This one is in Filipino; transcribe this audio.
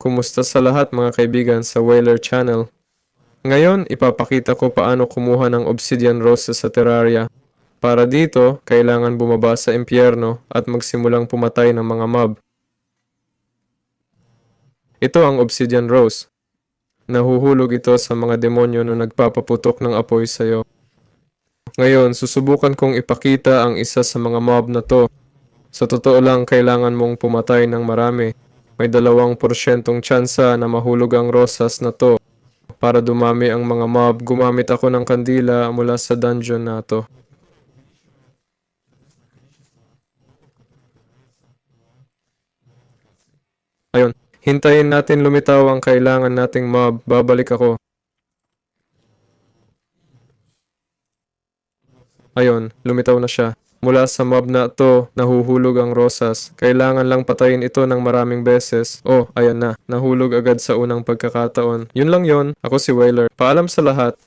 Kumusta sa lahat mga kaibigan sa Whaler Channel? Ngayon, ipapakita ko paano kumuha ng obsidian roses sa Terraria. Para dito, kailangan bumaba sa impyerno at magsimulang pumatay ng mga mob. Ito ang obsidian rose. Nahuhulog ito sa mga demonyo na nagpapaputok ng apoy sa'yo. Ngayon, susubukan kong ipakita ang isa sa mga mob na to. Sa totoo lang, kailangan mong pumatay ng marami. May 2% tsansa na mahulog ang rosas na to. Para dumami ang mga mob, gumamit ako ng kandila mula sa dungeon na to. Ayun, hintayin natin lumitaw ang kailangan nating mob. Babalik ako. Ayun, lumitaw na siya. Mula sa mob na to, nahuhulog ang rosas. Kailangan lang patayin ito ng maraming beses. Oh, ayan na. Nahulog agad sa unang pagkakataon. Yun lang yon. Ako si Whaler. Paalam sa lahat.